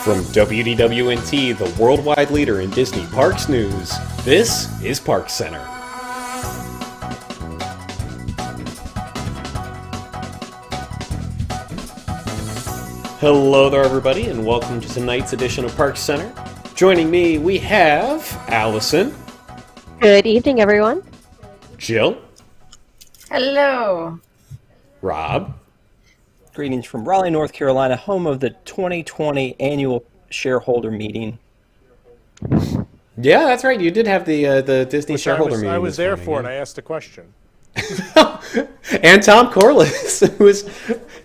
From WDWNT, the worldwide leader in Disney Parks news, this is ParksCenter. Hello there, everybody, and welcome to tonight's edition of ParksCenter. Joining me, we have Allison. Good evening, everyone. Jill. Hello. Rob. Greetings from Raleigh, North Carolina, home of the 2020 annual shareholder meeting. Yeah, that's right. You did have the Disney shareholder meeting. I was there for it. I asked a question. And Tom Corliss,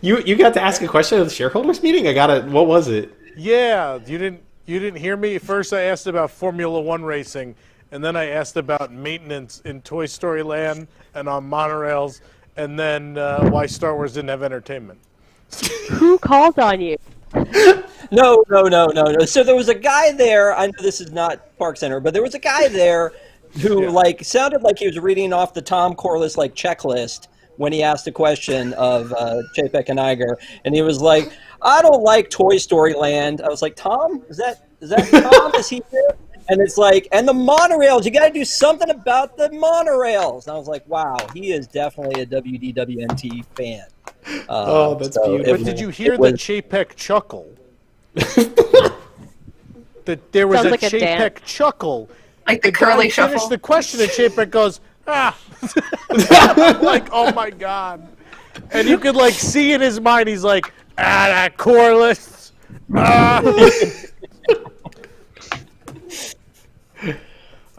you got to ask a question at the shareholders meeting. What was it? Yeah, you didn't hear me. First, I asked about Formula One racing, and then I asked about maintenance in Toy Story Land and on monorails, and then why Star Wars didn't have entertainment. Who called on you? No. So there was a guy there. I know this is not ParksCenter, but there was a guy there who sounded like he was reading off the Tom Corliss checklist when he asked the question of Chapek and Iger, and he was like, "I don't like Toy Story Land." I was like, "Tom, is that Tom? Is he there?" And it's like, "And the monorails, you got to do something about the monorails." And I was like, "Wow, he is definitely a WDWNT fan." That's beautiful. But did you hear the Chapek chuckle? That there was Sounds a like a Chapek chuckle. Like the The curly guy shuffle. finished the question, and Chapek goes, "Ah!" Like, oh my god! And you could see in his mind, he's like, that Corliss.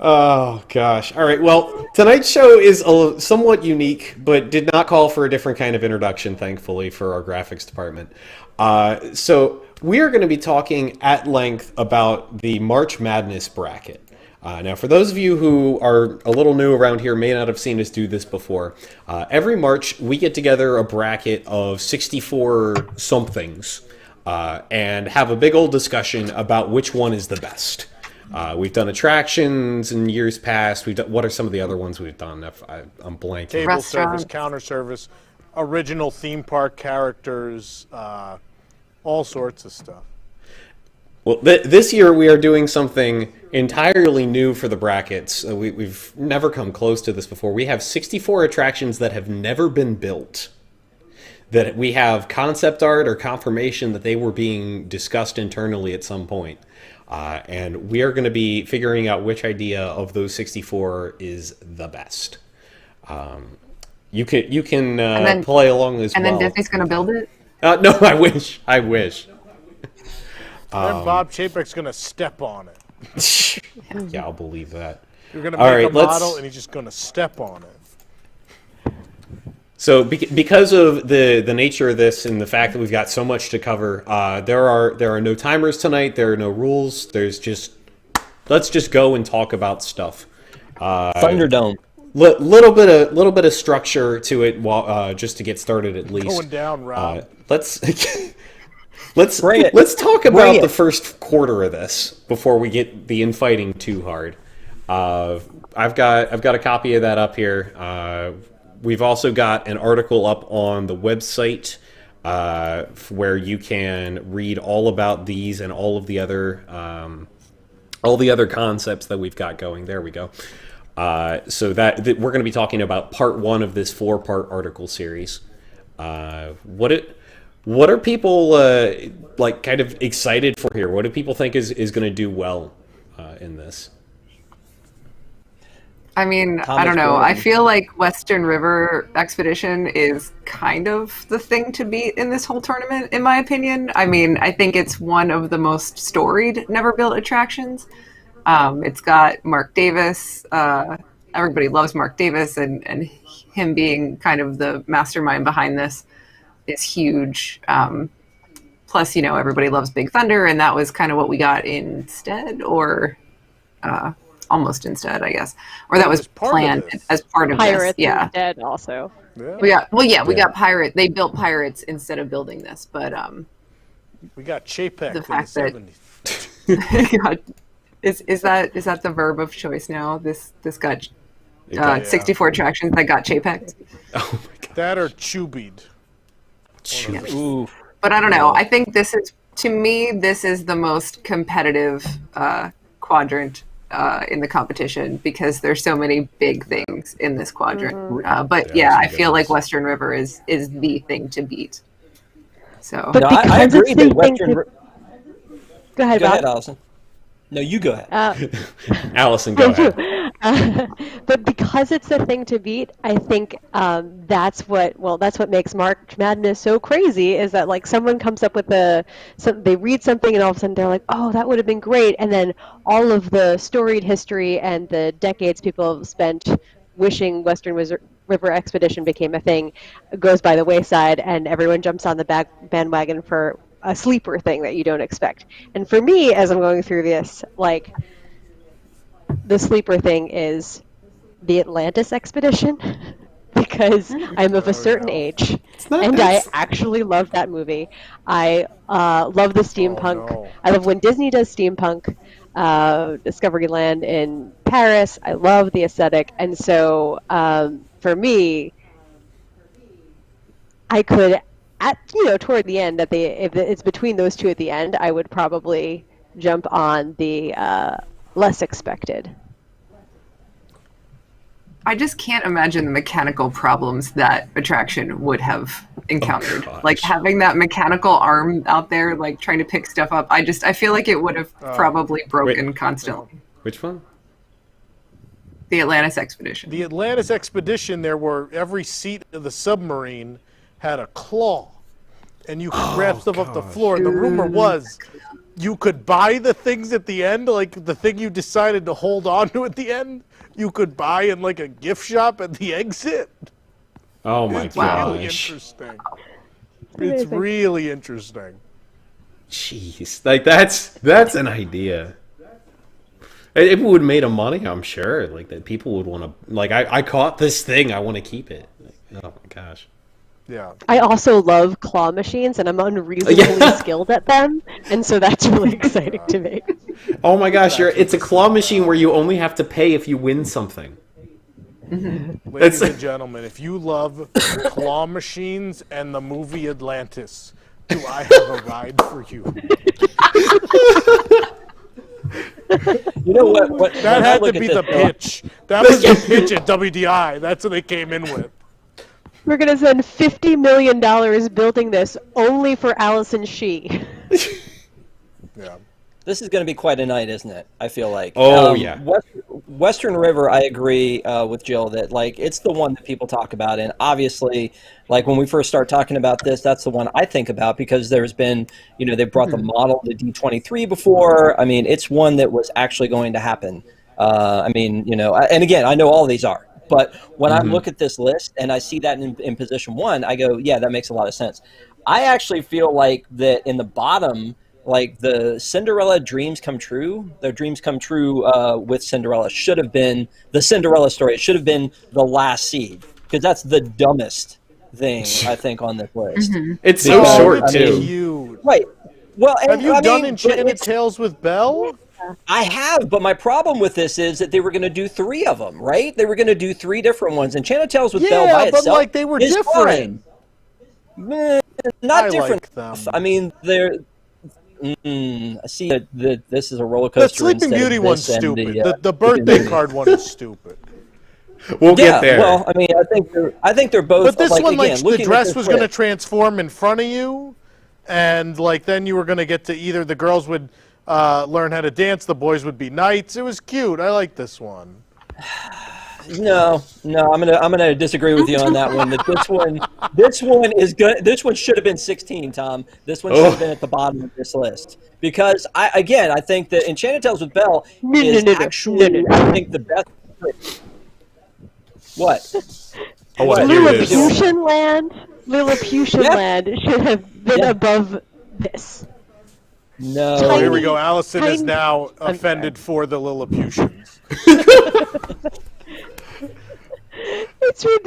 Oh, gosh. All right, well, tonight's show is somewhat unique, but did not call for a different kind of introduction, thankfully, for our graphics department. So we are going to be talking at length about the March Madness bracket. Now, for those of you who are a little new around here, may not have seen us do this before, every March we get together a bracket of 64 somethings and have a big old discussion about which one is the best. We've done attractions in years past. What are some of the other ones we've done? I'm blanking. Table service, counter service, original theme park characters, all sorts of stuff. Well, this year we are doing something entirely new for the brackets. We've never come close to this before. We have 64 attractions that have never been built, that we have concept art or confirmation that they were being discussed internally at some point. And we are going to be figuring out which idea of those 64 is the best. You can play along as well. And then Disney's going to build it? No, I wish. Then Bob Chapek's going to step on it. Yeah, I'll believe that. You're going to make a model, and he's just going to step on it. So because of the nature of this and the fact that we've got so much to cover, there are no timers tonight. There are no rules. Let's just go and talk about stuff. Thunderdome. Little bit of structure to it, just to get started at least. Going down, Rob. Let's talk about the first quarter of this before we get the infighting too hard. I've got a copy of that up here. We've also got an article up on the website where you can read all about these and all the other concepts that we've got going. There we go. So that we're going to be talking about part one of this 4-part article series. What are people kind of excited for here? What do people think is going to do well in this? I mean, I don't know. I feel like Western River Expedition is kind of the thing to beat in this whole tournament, in my opinion. I mean, I think it's one of the most storied never-built attractions. It's got Mark Davis. Everybody loves Mark Davis, and him being kind of the mastermind behind this is huge. Plus, everybody loves Big Thunder, and that was kind of what we got instead, or almost instead, I guess. Or that was planned as part of Pirates this. Yeah. Instead also. Yeah. We got Pirate. They built Pirates instead of building this, but we got Chapek the in fact the that 70s. God, is that the verb of choice now? This got 64 attractions that got Chapek. Oh my god. That or Chubied. Ooh. But I don't know. I think this is To me, this is the most competitive quadrant in the competition because there's so many big things in this quadrant. But yeah, I feel like Western River is the thing to beat. So, But No, because I agree it's the that thing Western. to... Go ahead, Go Bob. ahead, Allison. No, you go ahead. Allison, go Thank you. ahead. But because it's the thing to beat, I think that's what makes March Madness so crazy is that like someone comes up with they read something and all of a sudden they're like, oh, that would have been great, and then all of the storied history and the decades people have spent wishing River Expedition became a thing goes by the wayside, and everyone jumps on the bandwagon for a sleeper thing that you don't expect. And for me, as I'm going through this, like, the sleeper thing is the Atlantis expedition because I'm of a certain age and I actually love that movie. I love the steampunk. no. I love when Disney does steampunk. Discoveryland in Paris. I love the aesthetic, and so for me, I could toward the end if it's between those two at the end, I would probably jump on the less expected. I just can't imagine the mechanical problems that attraction would have encountered. Like having that mechanical arm out there, like trying to pick stuff up. I feel like it would have probably broken constantly. Which one? The Atlantis expedition. The Atlantis expedition, every seat of the submarine had a claw, and you could grab stuff off the floor. And the rumor was you could buy the things at the end, like the thing you decided to hold on to at the end. You could buy in like a gift shop at the exit. Oh my It's gosh. really interesting. It's really interesting. Jeez, like that's an idea. If it would have made a money, I'm sure. Like that, people would want to. Like I caught this thing, I want to keep it. Like, oh my gosh. Yeah. I also love claw machines, and I'm unreasonably skilled at them, and so that's really exciting to me. Oh my gosh, it's a claw machine where you only have to pay if you win something. Ladies and gentlemen, if you love claw machines and the movie Atlantis, do I have a ride for you? You know what? That had to be the pitch. That was the pitch at WDI. That's what they came in with. We're going to spend $50 million building this only for Allison Shee. Yeah. This is going to be quite a night, isn't it? I feel like. Oh, yeah. Western River, I agree with Jill that like it's the one that people talk about, and obviously, like when we first start talking about this, that's the one I think about because there's been, they brought the model, the D23 before. I mean, it's one that was actually going to happen. And again, I know all these are. But when I look at this list and I see that in position one, I go, yeah, that makes a lot of sense. I actually feel like that in the bottom, like the Cinderella Dreams Come True, their Dreams Come True with Cinderella should have been the Cinderella story. It should have been the last seed because that's the dumbest thing I think on this list. It's so short too. Cute. Right. Well, Have you done Enchanted Tales with Belle? I have, but my problem with this is that they were going to do 3 of them, right? They were going to do 3 different ones. Enchanted Tales with Belle by itself, but like they were different. Not I different. like them. I mean, they're. I see that this is a roller coaster. The Sleeping instead of Beauty one's this and stupid. The birthday card one is stupid. We'll get there. Well, I mean, I think they're both. But this like, one, again, like the dress this was going to list. transform in front of you, and like then you were going to get to either the girls would learn how to dance, the boys would be knights. It was cute. I like this one. No, I'm gonna disagree with you on that one. That this one is good. This one should have been 16, Tom. This one should have been at the bottom of this list because I think that Enchanted Tales with Belle is actually I think the best. What? Lilliputian Land should have been above this. No. Oh, here we go. Allison is tiny- now offended for the Lilliputians.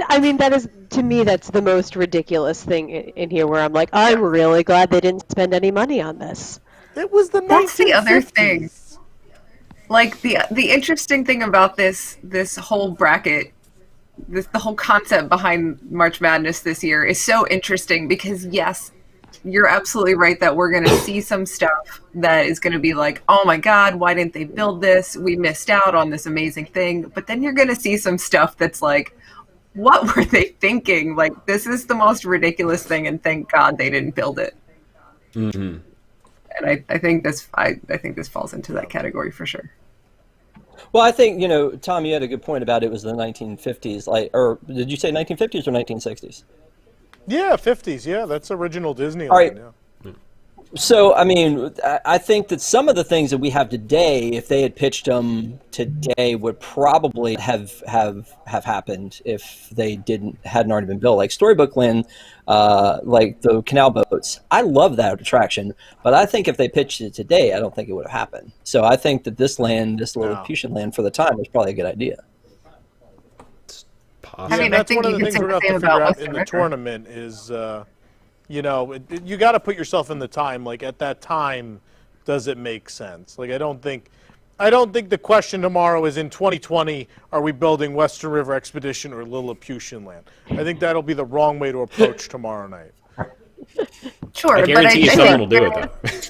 I mean, that is, to me, that's the most ridiculous thing in here where I'm like, I'm really glad they didn't spend any money on this. It was the That's the other 1950s. thing. Like the interesting thing about this whole bracket, the whole concept behind March Madness this year is so interesting because yes, you're absolutely right that we're going to see some stuff that is going to be like, oh my God, why didn't they build this? We missed out on this amazing thing. But then you're going to see some stuff that's like, what were they thinking? Like, this is the most ridiculous thing, and thank God they didn't build it. Mm-hmm. And I think this falls into that category for sure. Well, I think, Tom, you had a good point about it was the 1950s, or did you say 1950s or 1960s? Yeah, 50s. Yeah, that's original Disneyland. All right. Yeah. So, I mean, I think that some of the things that we have today, if they had pitched them today, would probably have happened if they hadn't already been built. Like Storybook Land, like the canal boats. I love that attraction, but I think if they pitched it today, I don't think it would have happened. So I think that this Lilliputian land for the time was probably a good idea. I mean, that's I think one of you the could things say we're the going to same have to figure about out Western in the River. tournament is, you got to put yourself in the time. Like at that time, does it make sense? Like I don't think the question tomorrow is in 2020, are we building Western River Expedition or Lilliputian Land? I think that'll be the wrong way to approach tomorrow night. Sure, I guarantee you someone will do it though.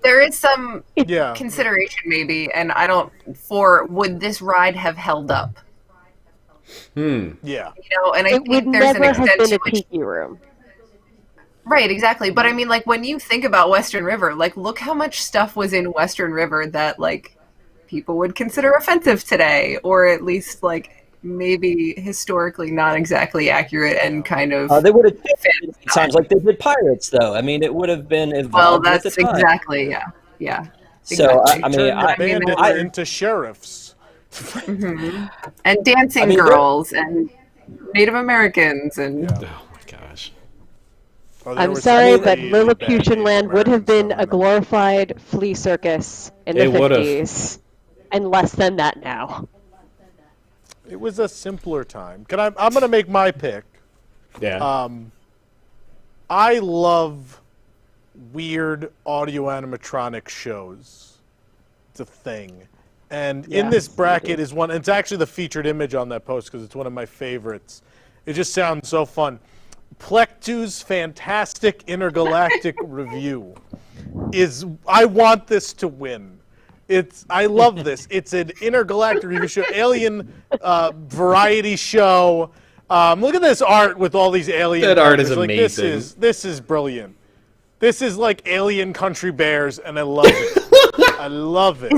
There is some Yeah. consideration maybe, and would this ride have held up? Yeah. And I It would think there's an never have extent been to a which. tiki room. Right, exactly. But I mean, like, when you think about Western River, like, look how much stuff was in Western River that, like, people would consider offensive today, or at least, like, maybe historically not exactly accurate and kind of. They would have changed it sounds like they did Pirates, though. I mean, it would have been Well, evolved with that's the time. exactly, yeah. So, Exactly. I mean, Turn the I mean, bandits I- into sheriffs. And dancing I mean, girls and Native Americans and. Oh my gosh. Oh, there I'm was sorry, some but really Lilliputian bad Land would have been a Americans, glorified flea circus in the It would've. 50s, and less than that now. It was a simpler time. I'm going to make my pick. Yeah. I love weird audio animatronic shows. It's a thing. And in this bracket is one, it's actually the featured image on that post because it's one of my favorites. It just sounds so fun. Plectu's Fantastic Intergalactic Review I want this to win. I love this. It's an intergalactic review show, alien variety show. Look at this art with all these alien. That art is characters. amazing. This is brilliant. This is like Alien Country Bears, and I love it. I love it.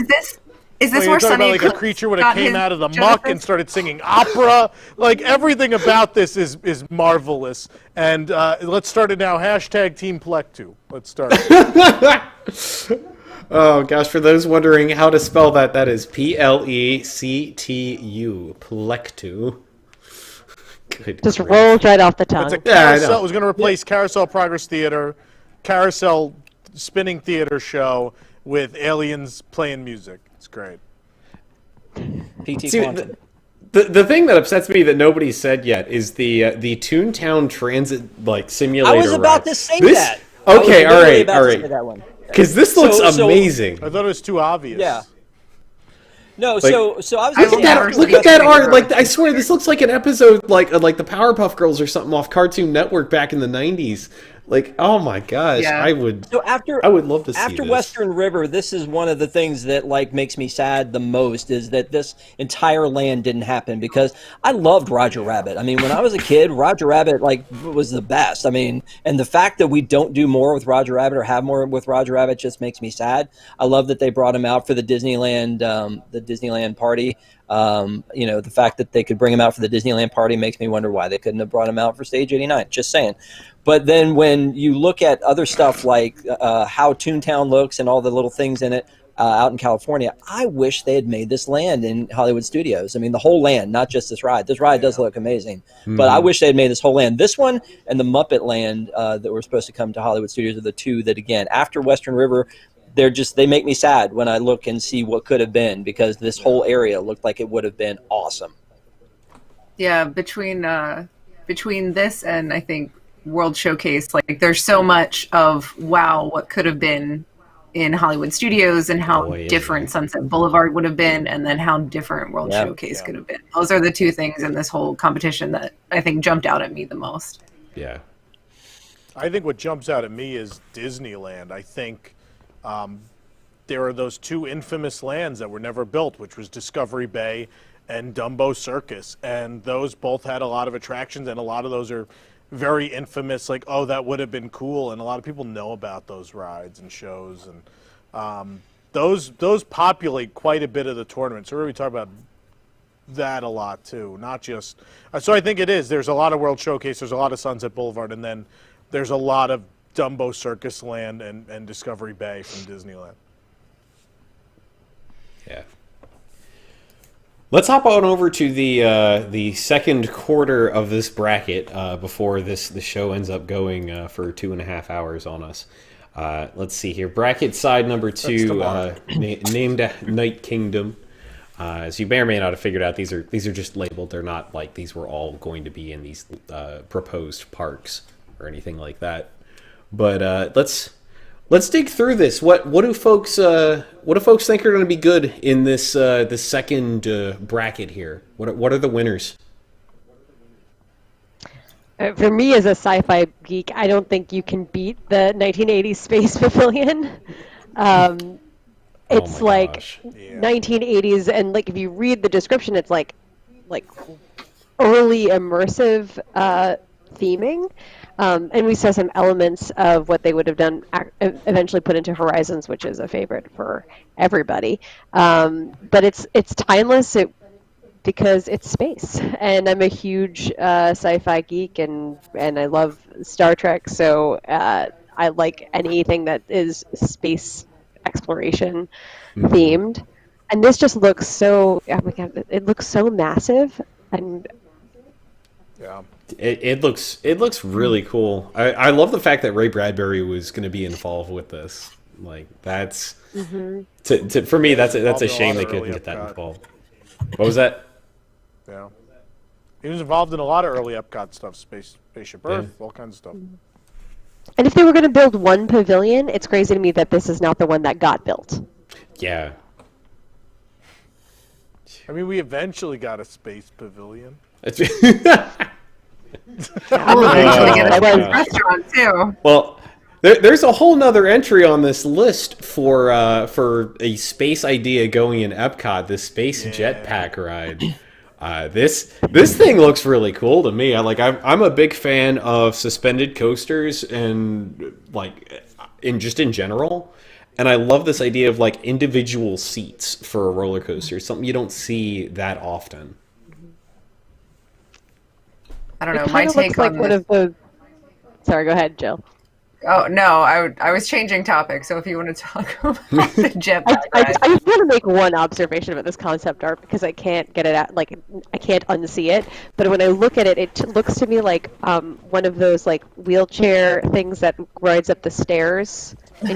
Is this Like, where you're talking Sonny about like a creature would have got came his out of the muck Jonathan? and started singing opera. Like everything about this is marvelous. And let's start it now. Hashtag Team Plectu. Let's start. Oh gosh, for those wondering how to spell that, that is Plectu. Plectu. Good Just grief. rolls right off the tongue. It's a Yeah, I carousel. know. It was going to replace Carousel Progress Theater, Carousel Spinning Theater show with aliens playing music. It's great. PT See, Quantum. the thing that upsets me that nobody said yet is the Toontown Transit simulator. I was about ride. to say This- that. Okay, I was all literally right, about all to say right. that one. Because this looks So- amazing. I thought it was too obvious. Yeah. No, Like- so I was. I gonna will say- never Look see at that this art! figure. Like I swear, this looks like an episode like the Powerpuff Girls or something off Cartoon Network back in the '90s. Like, oh my gosh, Yeah. I would So I would love to see after this. Western River, this is one of the things that makes me sad the most is that this entire land didn't happen because I loved Roger Rabbit. I mean, when I was a kid, Roger Rabbit was the best. I mean, and the fact that we don't do more with Roger Rabbit or have more with Roger Rabbit just makes me sad. I love that they brought him out for the Disneyland party. The fact that they could bring him out for the Disneyland party makes me wonder why they couldn't have brought him out for Stage 89. Just saying. But then when you look at other stuff like how Toontown looks and all the little things in it out in California, I wish they had made this land in Hollywood Studios. I mean, the whole land, not just this ride. This ride does look amazing. But I wish they had made this whole land. This one and the Muppet Land that were supposed to come to Hollywood Studios are the two that, again, after Western River, they make me sad when I look and see what could have been because this whole area looked like it would have been awesome. Yeah, between this and I think World Showcase, there's so much of wow, what could have been in Hollywood Studios and how Boy, different Sunset Boulevard would have been, and then how different World Yeah. Showcase could have been. Those are the two things in this whole competition that I think jumped out at me the most. Yeah. I think what jumps out at me is Disneyland. I think there are those two infamous lands that were never built, which was Discovery Bay and Dumbo Circus. And those both had a lot of attractions, and a lot of those are very infamous, like, oh, that would have been cool. And a lot of people know about those rides and shows. And those populate quite a bit of the tournament. So we're going to be talking about that a lot, too. Not just... so I think it is. There's a lot of World Showcase. There's a lot of Sunset Boulevard. And then there's a lot of Dumbo Circus Land and Discovery Bay from Disneyland. Yeah. Let's hop on over to the second quarter of this bracket before the show ends up going for 2.5 hours on us. Let's see here. Bracket side number 2, named Night Kingdom. As you may or may not have figured out, these are just labeled. They're not like these were all going to be in these proposed parks or anything like that. But let's dig through this. What do folks think are going to be good in this second bracket here? What are the winners? For me, as a sci-fi geek, I don't think you can beat the 1980s Space Pavilion. It's like 1980s, and like if you read the description, it's like early immersive theming. And we saw some elements of what they would have done eventually put into Horizons, which is a favorite for everybody. But it's timeless because it's space, and I'm a huge sci-fi geek, and I love Star Trek, so I like anything that is space exploration themed. And this just looks so, oh my God, it looks so massive, and yeah. It looks really cool. I love the fact that Ray Bradbury was going to be involved with this. Like that's for me that's a shame they couldn't get that involved. What was that? Yeah, he was involved in a lot of early Epcot stuff, Spaceship Earth, all kinds of stuff. And if they were going to build one pavilion, it's crazy to me that this is not the one that got built. Yeah. I mean, we eventually got a space pavilion. We'll eventually get a restaurant too. Well, there's a whole nother entry on this list for a space idea going in Epcot. This space jetpack ride. This thing looks really cool to me. I'm a big fan of suspended coasters and in general. And I love this idea of like individual seats for a roller coaster. Something you don't see that often. I don't know. It My looks take like on one this... of the. Sorry, go ahead, Jill. Oh no, I was changing topic. So if you want to talk about the jetpack ride, I just want to make one observation about this concept art because I can't get it out. Like I can't unsee it. But when I look at it, it looks to me like one of those like wheelchair things that rides up the stairs. Oh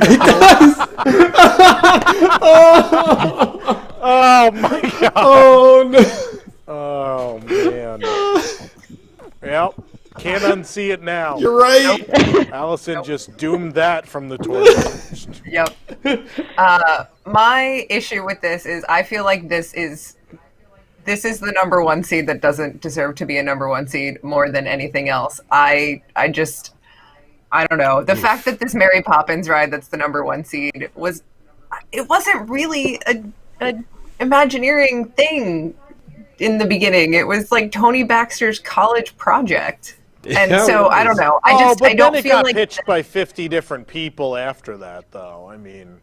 my God! Oh no! Oh man! Yep. Can't unsee it now. You're right. Nope. Allison just doomed that from the tournament. Yep. My issue with this is I feel like this is the number one seed that doesn't deserve to be a number one seed more than anything else. I don't know. The fact that this Mary Poppins ride that's the number one seed wasn't really a Imagineering thing in the beginning. It was like Tony Baxter's college project. And so I don't know. I don't feel got like pitched by 50 different people after that, though. I mean,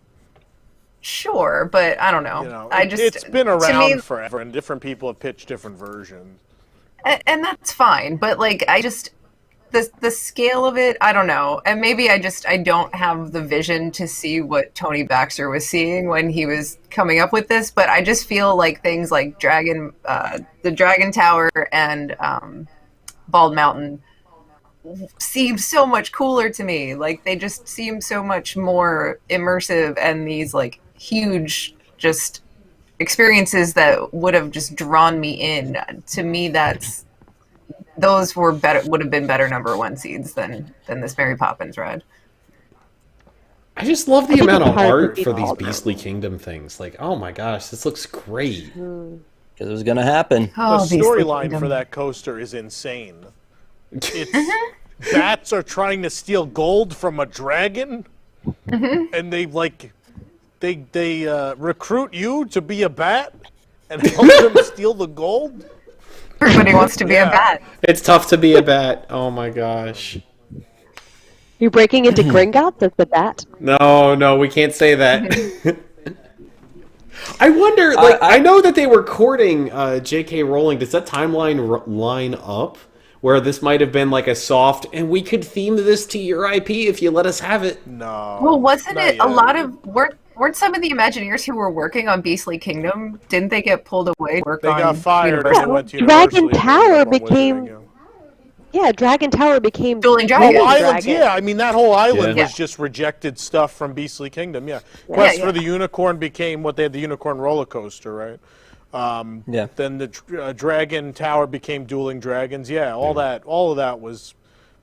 sure, but I don't know. It's been around forever, and different people have pitched different versions. And that's fine, but like the scale of it, I don't know. And maybe I don't have the vision to see what Tony Baxter was seeing when he was coming up with this, but I just feel like things like the Dragon Tower and Bald Mountain seem so much cooler to me. Like they just seem so much more immersive, and these like huge just experiences that would have just drawn me in. To me, those would have been better number one seeds than this Mary Poppins ride. I just love the amount of art for these Beastly Kingdom things. Like, oh my gosh, this looks great. Because it was going to happen. The storyline for that coaster is insane. It's bats are trying to steal gold from a dragon, and they recruit you to be a bat and help them steal the gold. Everybody wants to be a bat. It's tough to be a bat. Oh my gosh. You're breaking into Gringotts as the bat? No, we can't say that. I wonder, like, I know that they were courting J.K. Rowling. Does that timeline line up? Where this might have been like a soft, and we could theme this to your IP if you let us have it. No. Well, wasn't it yet. a lot of weren't some of the Imagineers who were working on Beastly Kingdom? Didn't they get pulled away to work They on got fired. Universal? And went to Dragon University Tower and became- Wizarding, Yeah, Dragon Tower became Dueling yeah. Dragons. Whole island, Dragon. yeah. I mean, that whole island Yeah. was just rejected stuff from Beastly Kingdom. Yeah. Quest yeah. for the Unicorn became what they had, the Unicorn roller coaster, right? Yeah. Then the Dragon Tower became Dueling Dragons. Yeah, all of that was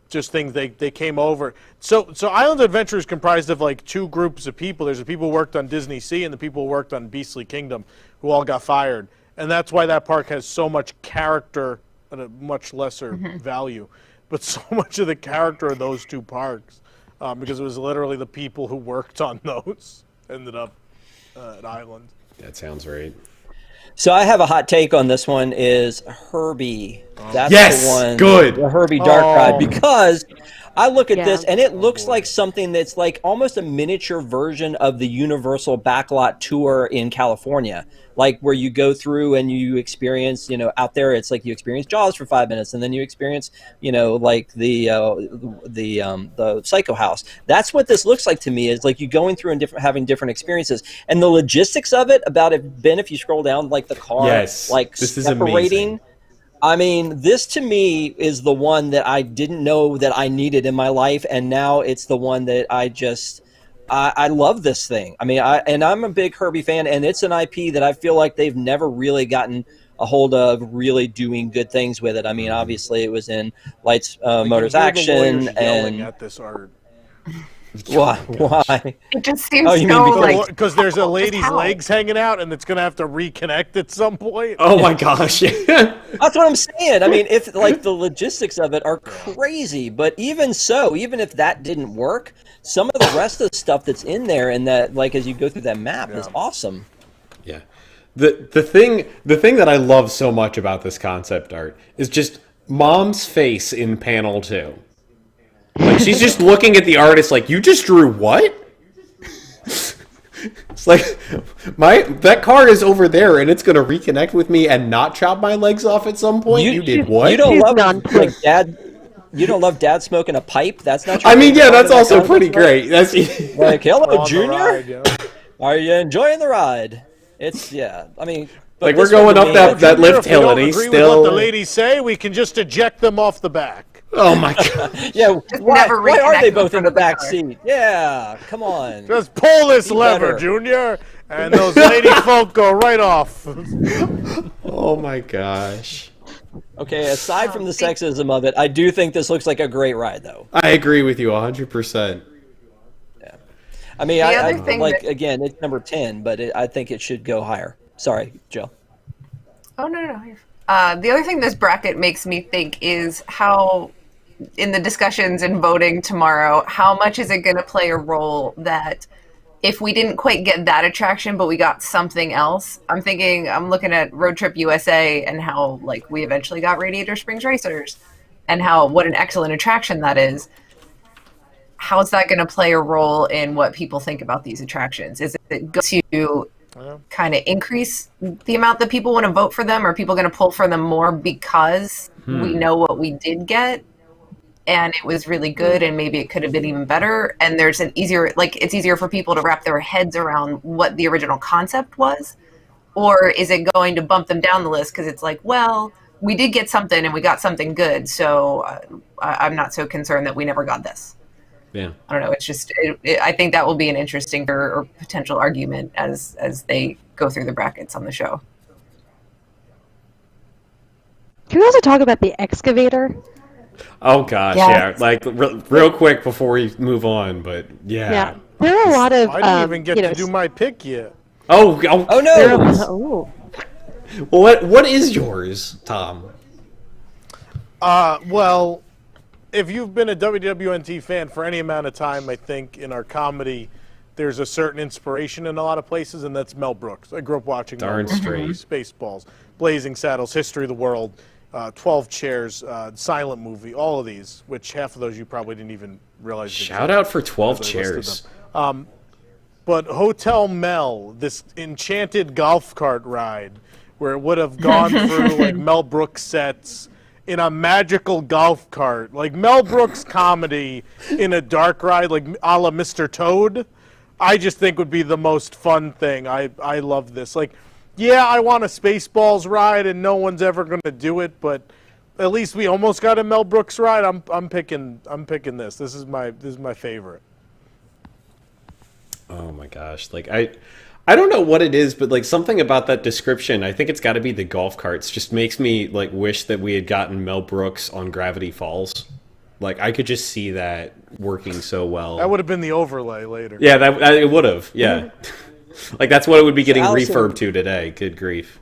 just things they came over. So Island Adventure is comprised of like two groups of people. There's the people who worked on Disney Sea and the people who worked on Beastly Kingdom, who all got fired. And that's why that park has so much character at a much lesser value. But so much of the character of those two parks, because it was literally the people who worked on those ended up at Island. That sounds right. So I have a hot take on this one is Herbie. That's Yes! the one. Good! The Herbie Dark Ride. Because I look at Yeah. this and it looks like something that's like almost a miniature version of the Universal Backlot Tour in California. Like where you go through and you experience, out there it's like you experience Jaws for 5 minutes and then you experience, like the Psycho House. That's what this looks like to me, is like you going through and having different experiences. And the logistics of it about it, Ben, if you scroll down, like the car, Yes, like this is separating. amazing. I mean, this to me is the one that I didn't know that I needed in my life, and now it's the one that I love this thing. I mean, I'm a big Herbie fan, and it's an IP that I feel like they've never really gotten a hold of really doing good things with it. I mean, obviously it was in Lights, Motors, You can hear the Action, lawyers yelling and at this art. why? It just seems Oh, you so mean like Because there's a lady's how? legs hanging out, and it's gonna have to reconnect at some point. Oh my gosh. That's what I'm saying. I mean, if like the logistics of it are crazy, but even so, even if that didn't work, some of the rest of the stuff that's in there and that, like, as you go through that map is awesome. Yeah. The thing that I love so much about this concept art is just Mom's face in panel 2. Like, she's just looking at the artist like, you just drew what? It's like, that car is over there and it's going to reconnect with me and not chop my legs off at some point? You did what? You don't She's love nonplussed. Dad. You don't love Dad smoking a pipe. That's not. Your I mean, favorite yeah, part that's of that also concept, pretty right? great. That's Like, hello, On the Junior. ride, yeah. Are you enjoying the ride? It's I mean, but like, we're this one going to up me- that lift If we hill don't and he's agree with what still. the ladies say, we can just eject them off the back. Oh my god. Yeah, why never are they reconnect both in in front the of the back car. seat? Yeah, come on. Just pull this Be lever, better. Junior, and those lady folk go right off. Oh my gosh. Okay, aside from the sexism of it, I do think this looks like a great ride, though. I agree with you 100%. I mean, The I other thing like that- again, it's number 10, but I think it should go higher. Sorry, Joe. Oh, no. The other thing this bracket makes me think is how, in the discussions and voting tomorrow, how much is it going to play a role that if we didn't quite get that attraction, but we got something else? I'm looking at Road Trip USA and how, like, we eventually got Radiator Springs Racers and what an excellent attraction that is. How's that going to play a role in what people think about these attractions? Is it going to kind of increase the amount that people want to vote for them? Are people going to pull for them more because we know what we did get and it was really good and maybe it could have been even better? And there's it's easier for people to wrap their heads around what the original concept was? Or is it going to bump them down the list because it's like, well, we did get something and we got something good, so I'm not so concerned that we never got this. Yeah. I don't know. It's just, I think that will be an interesting or potential argument as they go through the brackets on the show. Can we also talk about the excavator? Oh gosh, Yes. yeah. Like real quick before we move on, but yeah. Yeah. There are a lot of, I didn't even get you know, to do my pick yet. Oh there no. are, oh. Well, what is yours, Tom? Well, if you've been a WDWNT fan for any amount of time, I think in our comedy, there's a certain inspiration in a lot of places, and that's Mel Brooks. I grew up watching Darn Mel Brooks straight. movies, Spaceballs, Blazing Saddles, History of the World, 12 Chairs, Silent Movie, all of these, which half of those you probably didn't even realize. Shout out for 12 as I listed Chairs. them. But Hotel Mel, this enchanted golf cart ride, where it would have gone through like Mel Brooks sets in a magical golf cart, like Mel Brooks comedy in a dark ride, like a la Mr. Toad, I just think would be the most fun thing. I love this. Like, yeah, I want a Spaceballs ride, and no one's ever going to do it, but at least we almost got a Mel Brooks ride. I'm picking this. This is my favorite. Oh my gosh. Like I don't know what it is, but like something about that description, I think it's got to be the golf carts, just makes me like wish that we had gotten Mel Brooks on Gravity Falls. Like I could just see that working so well. That would have been the overlay later. Yeah, that it would have. Yeah. Like that's what it would be getting Allison, refurbed to today. Good grief.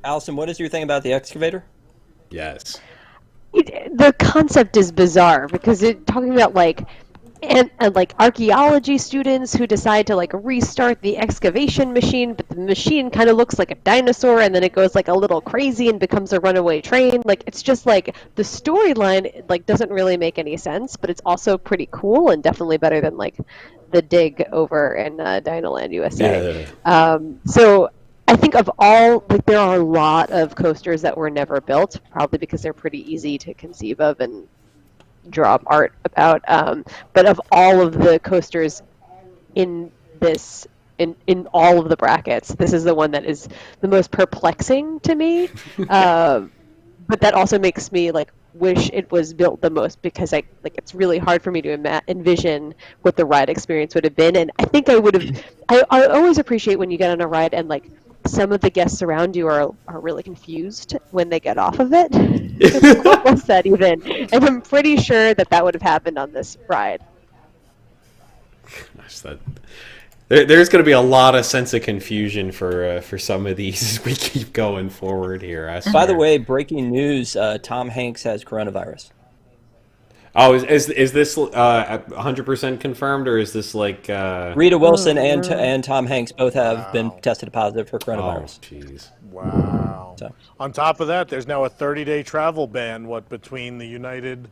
Allison, what is your thing about the excavator? Yes. The concept is bizarre because it's talking about like and like archaeology students who decide to like restart the excavation machine, but the machine kind of looks like a dinosaur, and then it goes like a little crazy and becomes a runaway train. Like it's just like the storyline like doesn't really make any sense, but it's also pretty cool and definitely better than like the dig over in Dinoland USA. Yeah. So I think of all, like there are a lot of coasters that were never built, probably because they're pretty easy to conceive of and draw up art about. But of all of the coasters in this, in all of the brackets, this is the one that is the most perplexing to me. But that also makes me like wish it was built the most, because it's really hard for me to envision what the ride experience would have been. And I think I would have. I always appreciate when you get on a ride and like some of the guests around you are really confused when they get off of it. What was that even? And I'm pretty sure that would have happened on this ride. Gosh, there's going to be a lot of sense of confusion for some of these as we keep going forward here. I swear. By the way, breaking news: Tom Hanks has coronavirus. Oh, is this 100% confirmed, or is this like Rita Wilson and Tom Hanks both have been tested positive for coronavirus. Oh, jeez. Wow. So. On top of that, there's now a 30-day travel ban. Between the Europe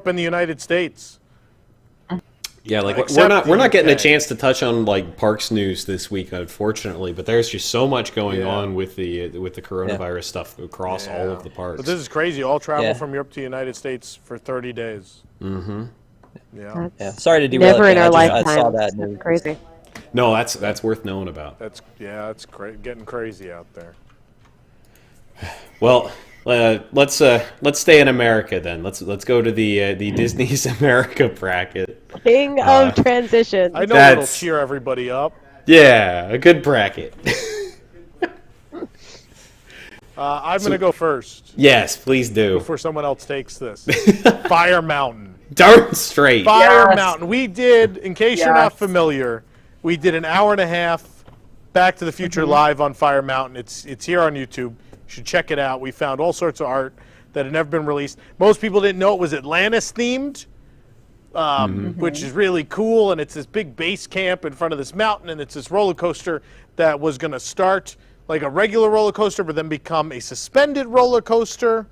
and the United States. Yeah, like Except we're not getting a UK. chance to touch on like Parks news this week, unfortunately. But there's just so much going on with the coronavirus stuff across all of the parks. But this is crazy. All travel Yeah. from Europe to the United States for 30 days. Mm-hmm. Yeah. Yeah, sorry to derail. Never it, in but our I lifetime. saw that That's news. crazy. No, that's worth knowing about. That's getting crazy out there. Well, let's stay in America then. Let's go to the Disney's America bracket. King of transitions. I know That's- it'll cheer everybody up. Yeah, a good bracket. I'm going to go first Yes, please do. before someone else takes this. Fire Mountain. Darn straight. Fire Yes. Mountain. We did, in case you're not Yes. familiar, we did an hour and a half Back to the Future live on Fire Mountain. It's here on YouTube. You should check it out. We found all sorts of art that had never been released. Most people didn't know it was Atlantis themed, which is really cool. And it's this big base camp in front of this mountain, and it's this roller coaster that was going to start like a regular roller coaster, but then become a suspended roller coaster.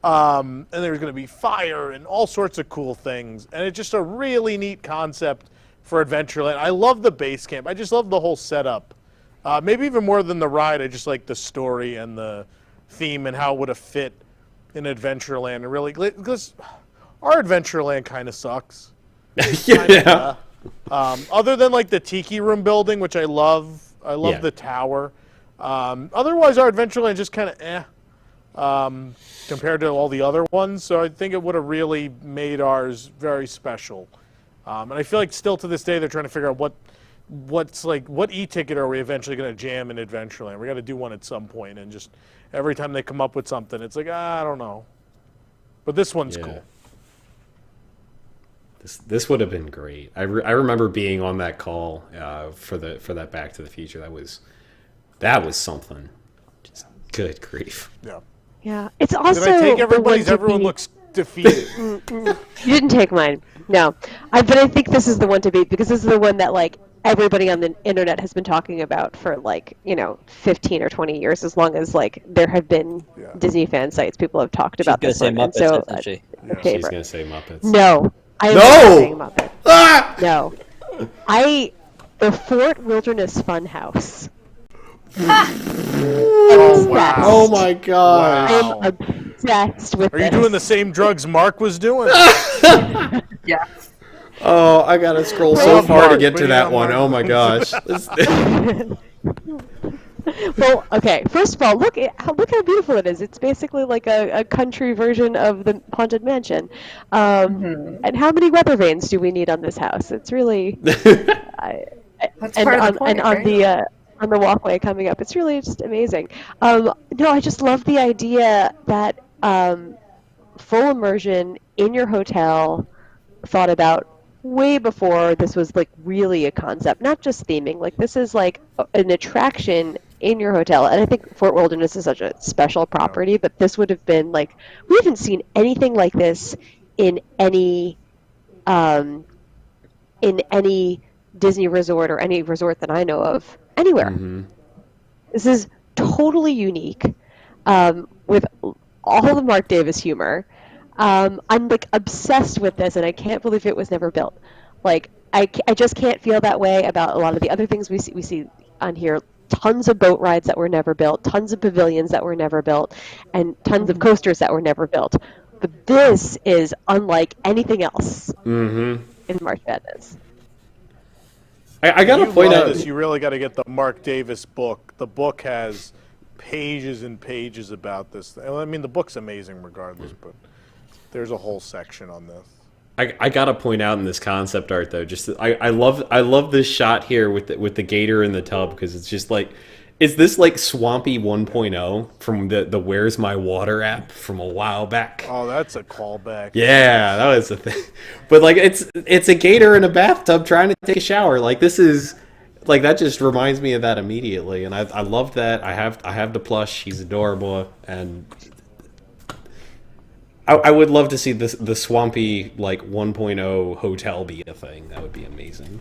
And there's going to be fire and all sorts of cool things. And it's just a really neat concept for Adventureland. I love the base camp. I just love the whole setup. Maybe even more than the ride, I just like the story and the theme and how it would have fit in Adventureland. And really, because our Adventureland kind of sucks. Yeah. Other than like the Tiki Room building, which I love. I love Yeah. the tower. Otherwise, our Adventureland just kind of compared to all the other ones. So I think it would have really made ours very special. And I feel like still to this day they're trying to figure out what e-ticket are we eventually going to jam in Adventureland. We got to do one at some point, and just every time they come up with something, it's like I don't know. But this one's cool. This would have been great. I remember being on that call for that Back to the Future. That was something. Just good grief. Yeah. Yeah, it's also Did I take the one everybody's? to Everyone beat. looks defeated. You didn't take mine. No, but I think this is the one to beat because this is the one that like everybody on the internet has been talking about for like 15 or 20 years. As long as like there have been Yeah. Disney fan sites, people have talked She's about gonna this say one, and Muppets, so isn't she? the Yeah. She's favorite. gonna say Muppets. No, I am No! not saying Muppets. Ah! No, the Fort Wilderness Funhouse. Oh wow! Oh my gosh. Wow. I'm obsessed with Are you this. doing the same drugs Mark was doing? Yeah. Oh, I gotta scroll so Love far to Mark, get but to you that know one. Mark. Oh my gosh. Well, okay. First of all, look how beautiful it is. It's basically like a country version of the Haunted Mansion. And how many weather vanes do we need on this house? It's really, I, That's and part of on the point, and on right? the walkway coming up. It's really just amazing. No, I just love the idea that full immersion in your hotel thought about way before this was like really a concept, not just theming. Like this is like an attraction in your hotel, and I think Fort Wilderness is such a special property. But this would have been like we haven't seen anything like this in any um, Disney resort or any resort that I know of anywhere. This is totally unique, with all the Mark Davis humor. I'm like obsessed with this, and I can't believe it was never built. Like I just can't feel that way about a lot of the other things we see on here. Tons of boat rides that were never built, tons of pavilions that were never built, and tons of coasters that were never built. But this is unlike anything else in March Madness. I gotta You point love out. this. You really got to get the Mark Davis book. The book has pages and pages about this. I mean, the book's amazing regardless, but there's a whole section on this. I gotta point out in this concept art though, just I love this shot here with the gator in the tub because it's just like, is this like Swampy 1.0 from the Where's My Water app from a while back? Oh, that's a callback. Yeah, that was the thing. But like it's a gator in a bathtub trying to take a shower. Like this is like that just reminds me of that immediately, and I love that. I have the plush. He's adorable, and I would love to see the Swampy like 1.0 hotel be a thing. That would be amazing.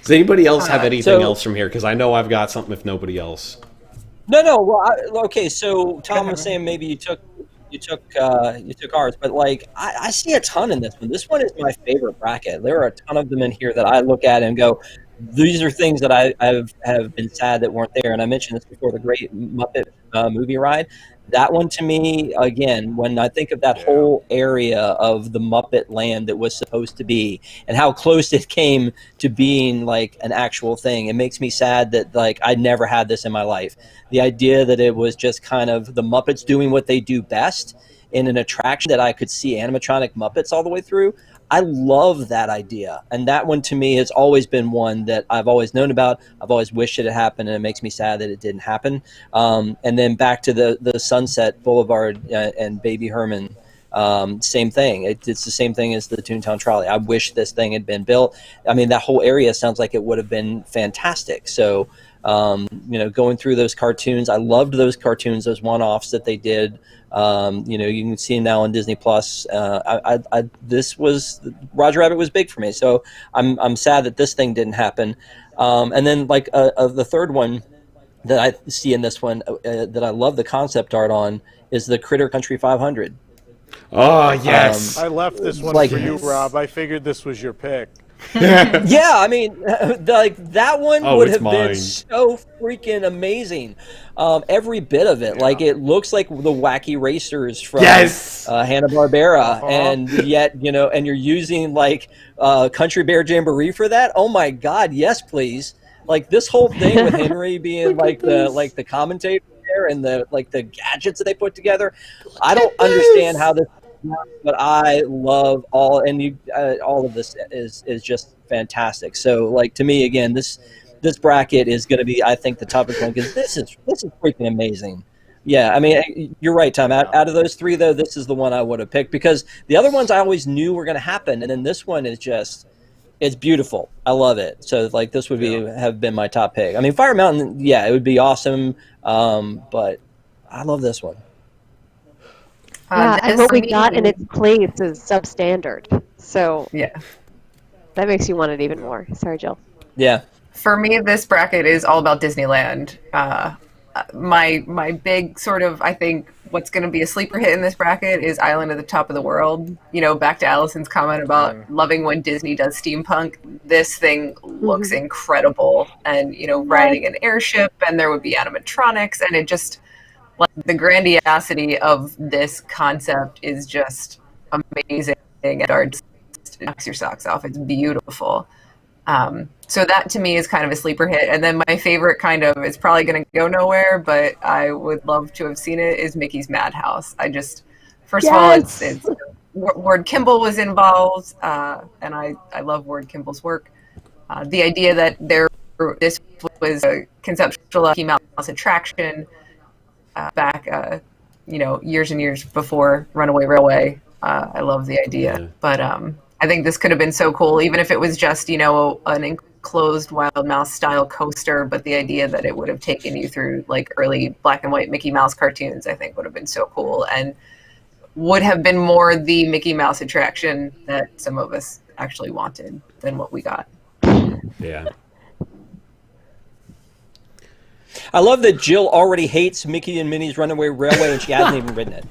Does anybody else have anything else from here? Because I know I've got something if nobody else. No. Well, okay. So Tom was saying maybe you took ours, but like I see a ton in this one. This one is my favorite bracket. There are a ton of them in here that I look at and go, these are things that I have been sad that weren't there. And I mentioned this before, the Great Muppet movie ride. That one to me, again, when I think of that whole area of the Muppet land that was supposed to be and how close it came to being like an actual thing, it makes me sad that like I never had this in my life. The idea that it was just kind of the Muppets doing what they do best in an attraction that I could see animatronic Muppets all the way through. I love that idea. And that one to me has always been one that I've always known about. I've always wished it had happened, and it makes me sad that it didn't happen. And then back to the Sunset Boulevard and Baby Herman, same thing. It's the same thing as the Toontown Trolley. I wish this thing had been built. I mean, that whole area sounds like it would have been fantastic. So, going through those cartoons, I loved those cartoons, those one-offs that they did. You can see now on Disney Plus. This was Roger Rabbit was big for me, so I'm sad that this thing didn't happen. And then like the third one that I see in this one that I love the concept art on is the Critter Country 500. Oh yes. I left this one Like- for you, Rob. I figured this was your pick. Yeah, I mean, like that one Oh, would it's have mine. been so freaking amazing. Every bit of it, like it looks like the Wacky Racers from Yes! Hanna-Barbera, and yet and you're using like Country Bear Jamboree for that. Oh my God, yes, please! Like this whole thing with Henry being like the commentator there and the gadgets that they put together. I don't understand how this. But I love all of this is just fantastic. So like to me again, this bracket is going to be I think the toughest one because this is freaking amazing. Yeah, I mean you're right, Tom. Out of those three though, this is the one I would have picked because the other ones I always knew were going to happen, and then this one is just it's beautiful. I love it. So like this would have been my top pick. I mean Fire Mountain, yeah, it would be awesome. But I love this one. Yeah, and this what we for got me- in its place is substandard. So Yeah. that makes you want it even more. Sorry, Jill. Yeah. For me, this bracket is all about Disneyland. My big sort of, I think, what's going to be a sleeper hit in this bracket is Island at the Top of the World. You know, back to Allison's comment about loving when Disney does steampunk. This thing looks incredible, and you know, riding an airship, and there would be animatronics, and it just like the grandiosity of this concept is just amazing. And it knocks your socks off. It's beautiful. So that to me is kind of a sleeper hit. And then my favorite kind of, it's probably going to go nowhere, but I would love to have seen it, is Mickey's Madhouse. I just, first of all, it's Ward Kimball was involved, and I love Ward Kimball's work. The idea that this was a conceptual Mickey Mouse attraction back, you know, years and years before Runaway Railway. I love the idea, but I think this could have been so cool, even if it was just, you know, an enclosed Wild Mouse style coaster. But the idea that it would have taken you through like early black and white Mickey Mouse cartoons, I think would have been so cool, and would have been more the Mickey Mouse attraction that some of us actually wanted than what we got. Yeah. I love that Jill already hates Mickey and Minnie's Runaway Railway, and she hasn't even ridden it.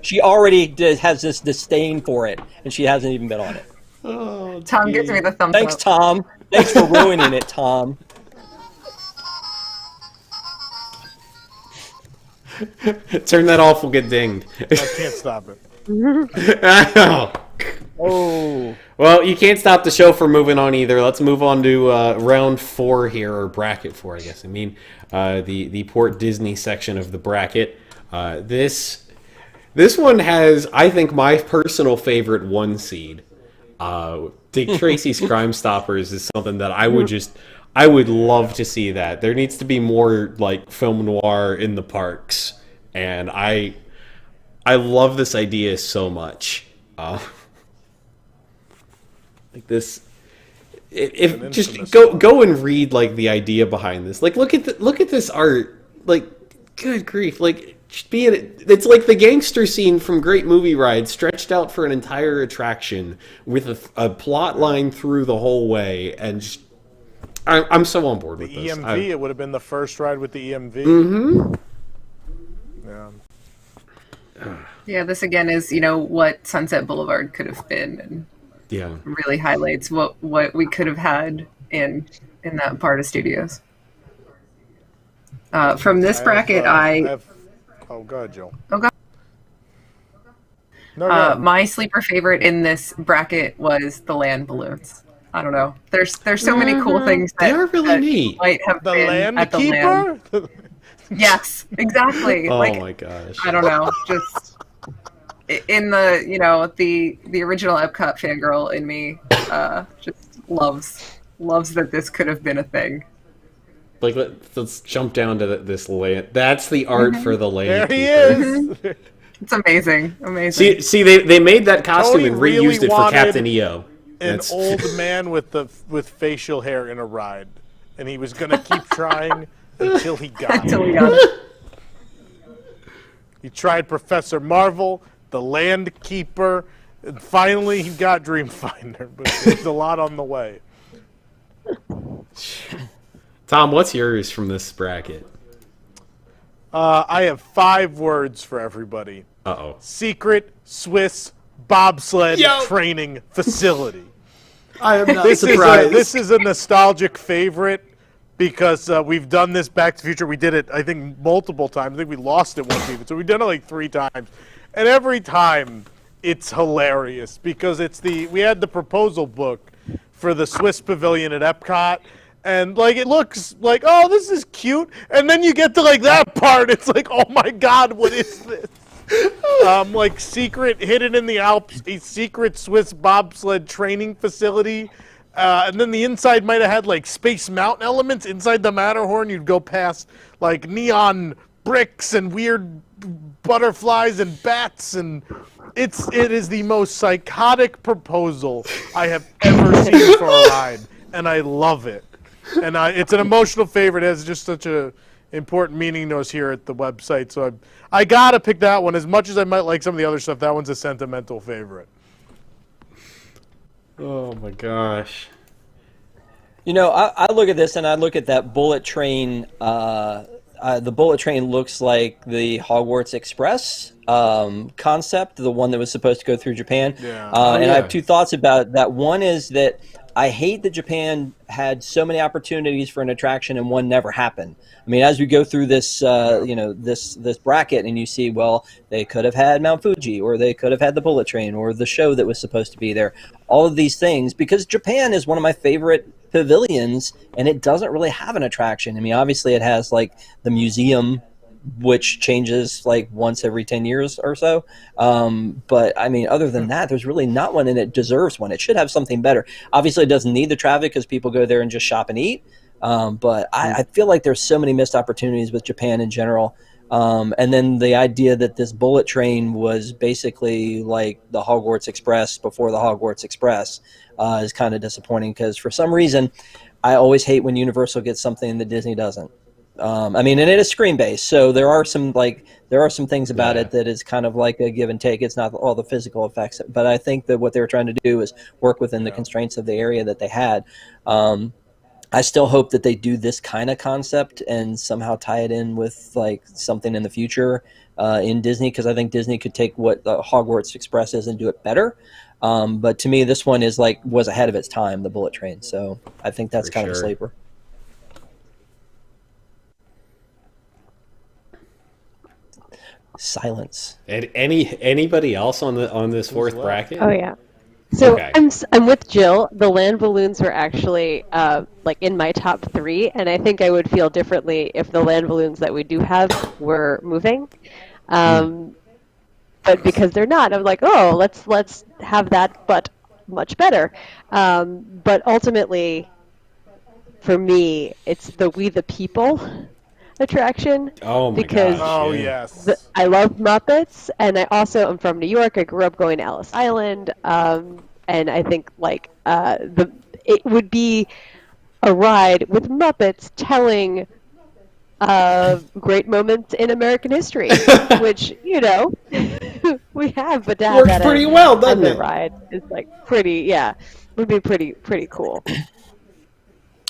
She already has this disdain for it, and she hasn't even been on it. Oh, Tom gives me the thumbs Thanks, up. Tom. Thanks for ruining it, Tom. Turn that off, we'll get dinged. I can't stop it. Oh. Well, you can't stop the show from moving on either. Let's move on to round 4 here, or bracket 4, I guess. I mean, the Port Disney section of the bracket. This one has, I think, my personal favorite 1 seed. Dick Tracy's Crime Stoppers is something that I would love to see that. There needs to be more like film noir in the parks, and I love this idea so much. Like this, if just go and read like the idea behind this. Like look at this art. Like good grief, like it's like the gangster scene from Great Movie Ride stretched out for an entire attraction with a plot line through the whole way, and just, I'm so on board with The this. EMV, it would have been the first ride with the EMV. Mm-hmm. Yeah. Yeah, this again is, you know, what Sunset Boulevard could have been, and Yeah. really highlights what we could have had in that part of studios. From this bracket, oh, go ahead, Joe. Oh, God. No, no. My sleeper favorite in this bracket was the land balloons. I don't know. There's so many cool things that, They are really neat. might have The been land at the keeper? land. Yes, exactly. Oh like, my gosh. I don't know. Just in the, you know, the original Epcot fangirl in me just loves that this could have been a thing. Like let's jump down to this land. That's the art for the land. There he keeper. is. It's amazing. Amazing. See, they made that costume Tony and really reused it for wanted Captain EO. An old man with facial hair in a ride, and he was gonna keep trying until he got Until it. we got it. He tried Professor Marvel, the Land Keeper, and finally he got Dreamfinder, but there's a lot on the way. Tom, what's yours from this bracket? I have 5 words for everybody. Uh-oh. Secret Swiss bobsled Yo. training facility. I am not This is a nostalgic favorite because we've done this Back to the Future. We did it, I think, multiple times. I think we lost it once even. So we've done it like 3 times. And every time it's hilarious because we had the proposal book for the Swiss Pavilion at Epcot. And like it looks like, oh, this is cute. And then you get to like that part, it's like, oh my God, what is this? Like secret hidden in the Alps, a secret Swiss bobsled training facility. And then the inside might have had like Space Mountain elements inside the Matterhorn. You'd go past like neon bricks and weird butterflies and bats, and it is the most psychotic proposal I have ever seen for a ride, and I love it. And it's an emotional favorite. It has just such a important meaning notes here at the website. So I gotta pick that one. As much as I might like some of the other stuff, that one's a sentimental favorite. Oh my gosh. You know, I look at this and I look at that bullet train. The bullet train looks like the Hogwarts Express concept, the one that was supposed to go through Japan. Yeah. And yeah. I have two thoughts about it. That one is that I hate that Japan had so many opportunities for an attraction and one never happened. I mean, as we go through this, this bracket, and you see, well, they could have had Mount Fuji, or they could have had the bullet train, or the show that was supposed to be there. All of these things, because Japan is one of my favorite pavilions, and it doesn't really have an attraction. I mean, obviously, it has like the museum, which changes like once every 10 years or so. But I mean, other than that, there's really not one, and it deserves one. It should have something better. Obviously, it doesn't need the traffic because people go there and just shop and eat. But I feel like there's so many missed opportunities with Japan in general. And then the idea that this bullet train was basically like the Hogwarts Express before the Hogwarts Express is kind of disappointing, because for some reason, I always hate when Universal gets something that Disney doesn't. I mean, and it is screen based, so there are some things about it that is kind of like a give and take. It's not all the physical effects, but I think that what they were trying to do is work within the constraints of the area that they had. I still hope that they do this kind of concept and somehow tie it in with like something in the future in Disney, because I think Disney could take what the Hogwarts Express is and do it better. But to me, this one was ahead of its time, the bullet train. So I think that's kind of a sleeper. Silence. And anybody else on this fourth bracket? Oh yeah. So Okay. I'm with Jill. The land balloons were actually like in my top 3, and I think I would feel differently if the land balloons that we do have were moving. But because they're not, I'm like, oh, let's have that, but much better. But ultimately, for me, it's the We the People attraction. Oh my because gosh. Oh, yeah. yes. I love Muppets, and I also am from New York. I grew up going to Ellis Island, and I think like it would be a ride with Muppets telling great moments in American history, which we have, but to have Works that pretty as well, doesn't a it? ride is like pretty, would be pretty cool.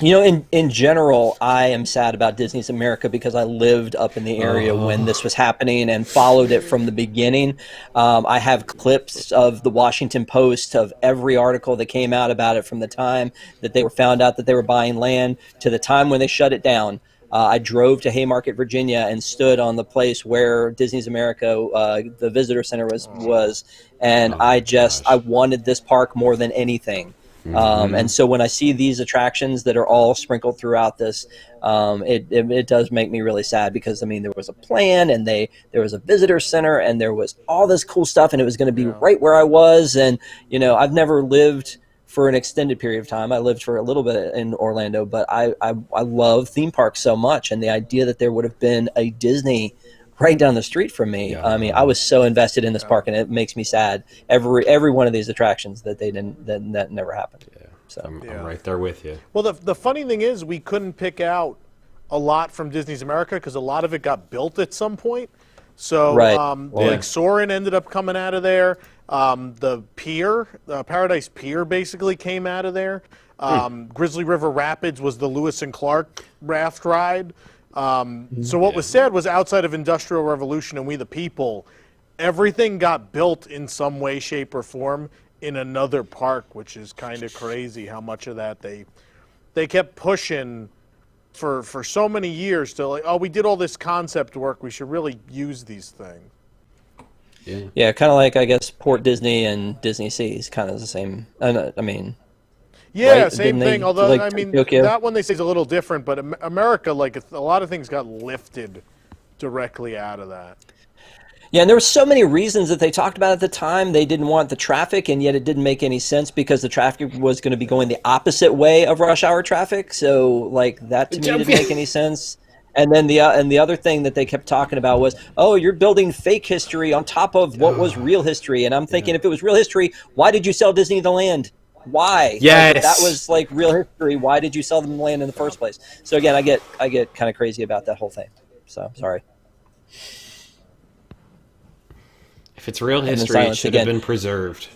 You know, in general, I am sad about Disney's America because I lived up in the area when this was happening and followed it from the beginning. I have clips of the Washington Post of every article that came out about it from the time that they were found out that they were buying land to the time when they shut it down. I drove to Haymarket, Virginia, and stood on the place where Disney's America, the visitor center was, and I wanted this park more than anything. And so when I see these attractions that are all sprinkled throughout this, it does make me really sad, because I mean, there was a plan, and there was a visitor center, and there was all this cool stuff, and it was going to be right where I was. And I've never lived for an extended period of time. I lived for a little bit in Orlando, but I love theme parks so much, and the idea that there would have been a Disney right down the street from me. I mean, I was so invested in this park, and it makes me sad. Every one of these attractions that that never happened. Yeah. So I'm right there with you. Well, the funny thing is, we couldn't pick out a lot from Disney's America because a lot of it got built at some point. So, like Soarin' ended up coming out of there. The pier, Paradise Pier, basically came out of there. Grizzly River Rapids was the Lewis and Clark raft ride. So what was sad was, outside of Industrial Revolution and We the People, everything got built in some way, shape, or form in another park, which is kind of crazy how much of that they kept pushing for so many years to, like, oh, we did all this concept work, we should really use these things. Yeah, kind of like, I guess, Port Disney and Disney Seas, kind of the same. I mean, yeah, right? same Didn't thing. they, Although like, I mean, Tokyo? that one they say is a little different, but America, like a lot of things got lifted directly out of that. Yeah, and there were so many reasons that they talked about at the time. They didn't want the traffic, and yet it didn't make any sense because the traffic was going to be going the opposite way of rush hour traffic. So, like, that to me didn't make any sense. And then the other thing that they kept talking about was, oh, you're building fake history on top of what was real history. And I'm thinking, if it was real history, why did you sell Disney the land? Why? Yes. Like, that was like real history. Why did you sell them the land in the first place? So again, I get kind of crazy about that whole thing. So sorry. If it's real history, it silence should have again. been preserved.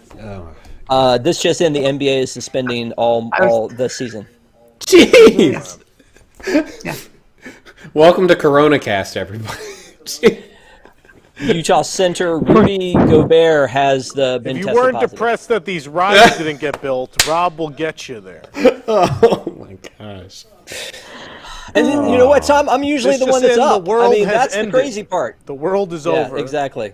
Oh. This just in: the NBA is suspending all the season. Jeez. Yeah. Welcome to Corona Cast, everybody. Utah center Rudy Gobert has been If you tested weren't positive. depressed that these rides didn't get built, Rob will get you there. Oh my gosh. And then, you know what, Tom? I'm usually This the one just that's in, the up. world I mean, has that's ended. the crazy part. The world is Yeah, over. exactly.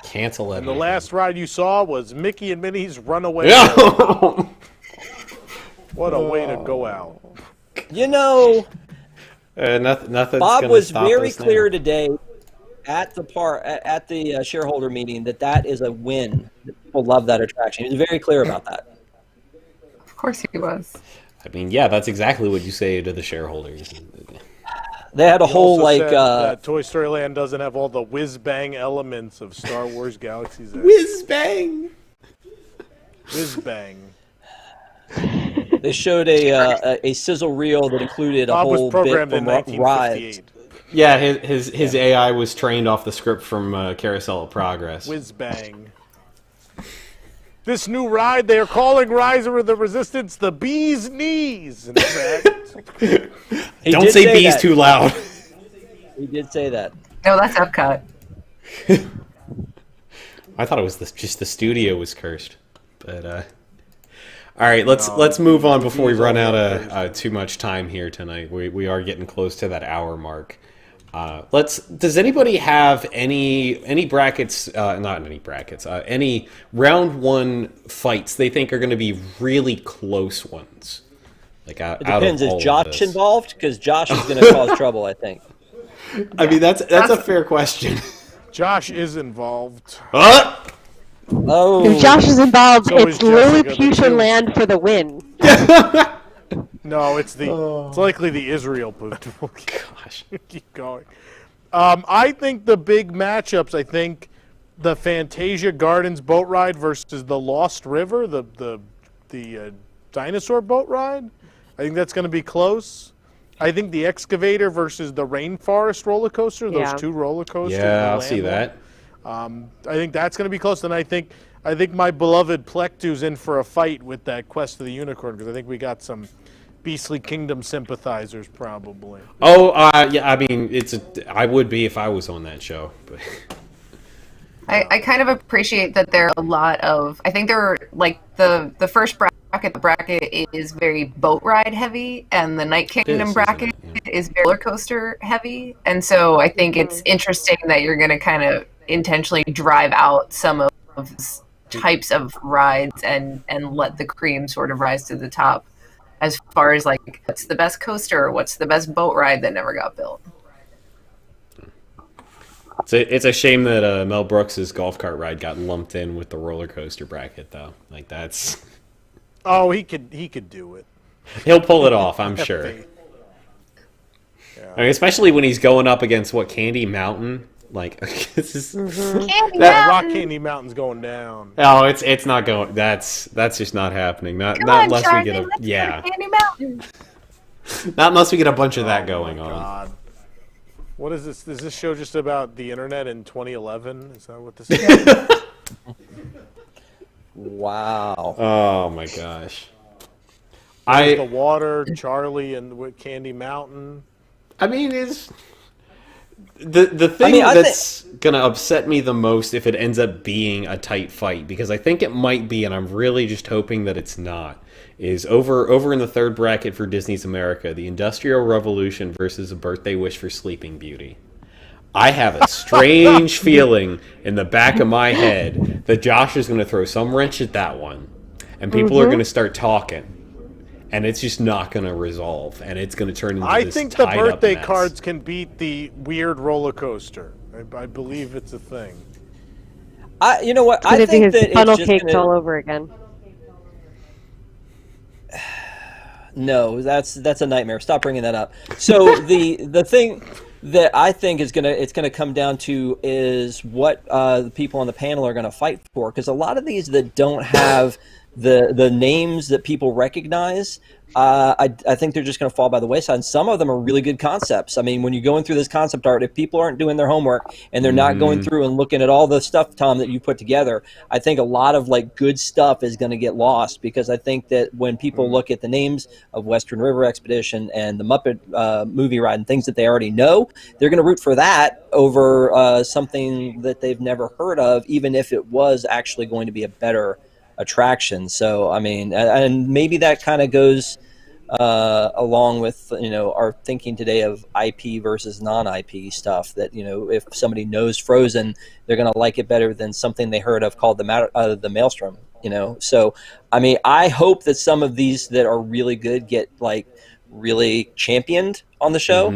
Cancel it. And the last ride you saw was Mickey and Minnie's Runaway. Yeah. What a way to go out. You know, Nothing's Bob gonna was stop very us now. clear today at the shareholder meeting that is a win. People love that attraction. He was very clear about that. Of course he was. I mean, yeah, that's exactly what you say to the shareholders. They had a He whole also like said that Toy Story Land doesn't have all the whiz-bang elements of Star Wars Galaxy's Edge. Whiz bang. Whiz-bang. they showed a sizzle reel that included a Bob was whole bit programmed in from rides. 1958. Yeah, his AI was trained off the script from Carousel of Progress. Whiz-bang. This new ride they are calling Rise of the Resistance the Bee's Knees, in fact. He Don't did say bees that. too loud. He did say that. No, that's Epcot. I thought it was just the studio was cursed, but all right, let's move on before we run out of too much time here tonight. We are getting close to that hour mark. Does anybody have any brackets? Not any brackets. Any round one fights they think are going to be really close ones? Like It depends. Is Josh involved? Because Josh is going to cause trouble, I think. I mean, that's a fair question. Josh is involved. Oh, If Josh is involved, So is it's Jessica, the Lilliputian two. land for the win. No, it's likely the Israel boot. Gosh. Keep going. I think the big matchups. I think the Fantasia Gardens boat ride versus the Lost River, the dinosaur boat ride. I think that's going to be close. I think the Excavator versus the Rainforest roller coaster. Those Yeah. two roller coasters. Yeah, the I'll see land that. one. I think that's going to be close, and I think my beloved Plectu's in for a fight with that Quest of the Unicorn because I think we got some Beastly Kingdom sympathizers probably. Oh, yeah. I mean, I would be if I was on that show. But I kind of appreciate that there are a lot of. I think there are like the first bracket. The bracket is very boat ride heavy, and the Night Kingdom isn't bracket it? is very roller coaster heavy. And so I think it's interesting that you're going to kind of intentionally drive out some of these types of rides and let the cream sort of rise to the top. As far as like, what's the best coaster? What's the best boat ride that never got built? it's a shame that Mel Brooks's golf cart ride got lumped in with the roller coaster bracket, though. Like that's. Oh, he could do it. He'll pull it off, I'm sure. Yeah. I mean, especially when he's going up against Candy Mountain. Like this is. Candy That Rock Mountain! Candy Mountain's going down. Oh, it's not going. That's just not happening. Not Come not on, unless Charlie, we get a let's go to yeah. Candy Mountain. Not unless we get a bunch of that going on. God. What is this? Is this show just about the internet in 2011? Is that what this is? wow. Oh my gosh. The water, Charlie, and with Candy Mountain. I mean, it's the thing that's gonna upset me the most if it ends up being a tight fight, because I think it might be, and I'm really just hoping that it's not. Is over in the third bracket for Disney's America, the Industrial Revolution versus A Birthday Wish for Sleeping Beauty. I have a strange feeling in the back of my head that Josh is going to throw some wrench at that one, and people are going to start talking, and it's just not going to resolve, and it's going to turn into I this think the tied-up birthday mess. cards can beat the weird roller coaster. I believe it's a thing. You know what? It's I gonna be think his that funnel it's just cakes gonna, all over again. No, that's a nightmare. Stop bringing that up. So the thing that I think it's gonna come down to is what the people on the panel are gonna fight for, because a lot of these that don't have the names that people recognize, I think they're just going to fall by the wayside. And some of them are really good concepts. I mean, when you're going through this concept art, if people aren't doing their homework and they're not going through and looking at all the stuff, Tom, that you put together, I think a lot of like good stuff is going to get lost, because I think that when people look at the names of Western River Expedition and the Muppet movie ride and things that they already know, they're going to root for that over something that they've never heard of, even if it was actually going to be a better attraction. So I mean, and maybe that kind of goes along with our thinking today of IP versus non-IP stuff, that if somebody knows Frozen, they're going to like it better than something they heard of called the Maelstrom. So I mean, I hope that some of these that are really good get like really championed on the show,